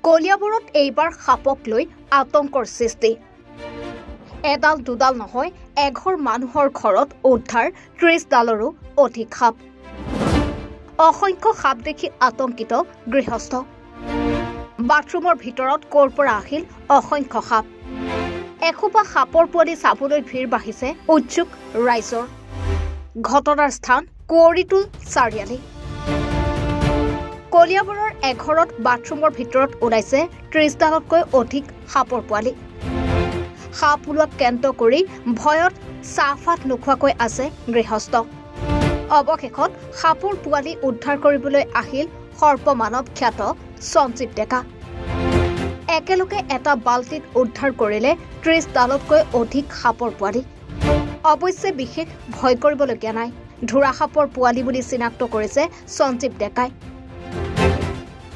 কলিয়াবৰত এইবাৰ সাপক লৈ আতংকৰ সৃষ্টি এডাল দুডাল নহয় এঘৰ মানুহৰ ঘৰত উদ্ধাৰ 30 ডালৰো অধিক সাপ অসংখ্য সাপ দেখি আতংকিত গৃহস্থ বাথৰুমৰ ভিতৰত ক'ৰ পৰা আহিল অসংখ্য সাপ এখোপা সাপৰ পোৱালি চাবলৈ ভিৰ বাঢ়িছে উৎসুক ৰাইজৰ ঘটনাৰ স্থান কুঁৱৰীটোল চাৰিআলি কলিয়াবৰৰ এঘৰত বাথৰুমৰ ভিতৰত ওলাইছে 30 ডালতকৈ অধিক সাপৰ পোৱালি সাপ ওলোৱাক কেন্দ্ৰ কৰি ভয়ত চাহপাত নোখোৱাকৈ আছে গৃহস্থ অৱশেষত সাপৰ পোৱালি উদ্ধাৰ কৰিবলৈ আহিল সৰ্পমানৱ খ্যাত সঞ্জীৱ ডেকা একেলগে এটা বাল্টিত উদ্ধাৰ কৰিলে 30 ডালতকৈ অধিক সাপৰ পোৱালি অৱশ্যে বিশেষ ভয় কৰিবলগীয়া নাই ধুৰা সাপৰ পোৱালি বুলি চিনাক্ত কৰিছে সঞ্জীৱ ডেকাই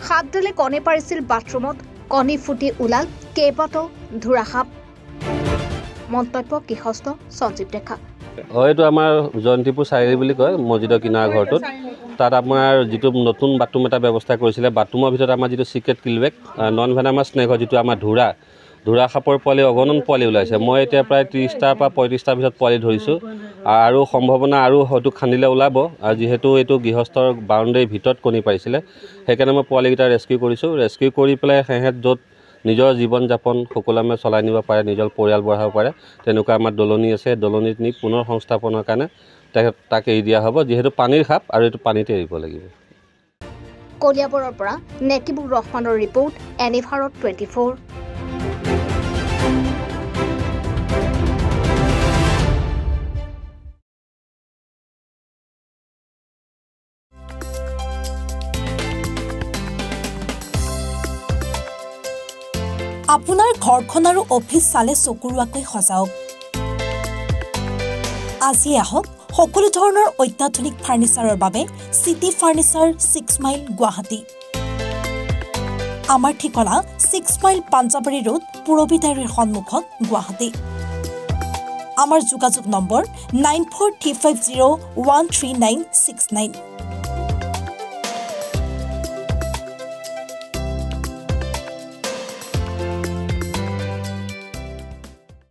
সাপডালে কণী পাৰিছিল বাথৰুমত কণী ফুটি ওলাল কেইবাটাও ধুৰা সাপ মন্তব্য গৃহস্থ সঞ্জীৱ ডেকা হয়তো আমাৰ জয়ন্তীপুৰ চাৰিআলি বুলি কয় মছজিদৰ কিনাৰ ঘৰটোত তাত আমাৰ যিটো নতুন বাথৰুম এটা ব্যৱস্থা কৰিছিলে বাথৰুমৰ ভিতৰত আমাৰ যিটো চিক্ৰেট কিলবেক নন ভেনামাছ স্নেক হয় যিটো আমাৰ ধুৰা সাপৰ পোৱালি অগণন পোৱালি ওলাইছে মই এতিয়া প্ৰায় 30টাৰ পৰা 35টাৰ ভিতৰত পোৱালি ধৰিছোঁ আৰু সম্ভাৱনা আৰু হয়তো খান্দিলে ওলাব আৰু যিহেতু এইটো গৃহস্থৰ বাউণ্ডেৰীৰ ভিতৰত কণী পাৰিছিলে সেইকাৰণে মই পোৱালিকেইটা ৰেস্কিউ কৰিছোঁ ৰেস্কিউ কৰি পেলাই সেহেঁত য'ত নিজৰ জীৱন যাপন সকলোৱে চলাই নিব পাৰে নিজৰ পৰিয়াল বঢ়াব পাৰে তেনেকুৱা আমাৰ দলনি আছে দলনিত নি পুনৰ সংস্থাপনৰ কাৰণে তাক এৰি দিয়া হ'ব যিহেতু পানীৰ সাপ আৰু এইটো পানীতে এৰিব লাগিব কলিয়াবৰৰ পৰা নেকিবুৰ ৰহমানৰ ৰিপৰ্ট এনি ভাৰত 24 আপোনাৰ ঘৰখন আৰু অফিচ চালে চকুৰুৱাকৈ সজাওক আজি আহক সকলো ধৰণৰ অত্যাধুনিক ফাৰ্নিচাৰৰ বাবে সিটি ফাৰ্নিচাৰ 6 মাইল গুৱাহাটী আমাৰ ঠিকনা 6 মাইল পাঞ্জাবাৰী ৰোড পুৰবিদাৰীৰ সন্মুখত গুৱাহাটী আমাৰ যোগাযোগ নম্বৰ 9435013969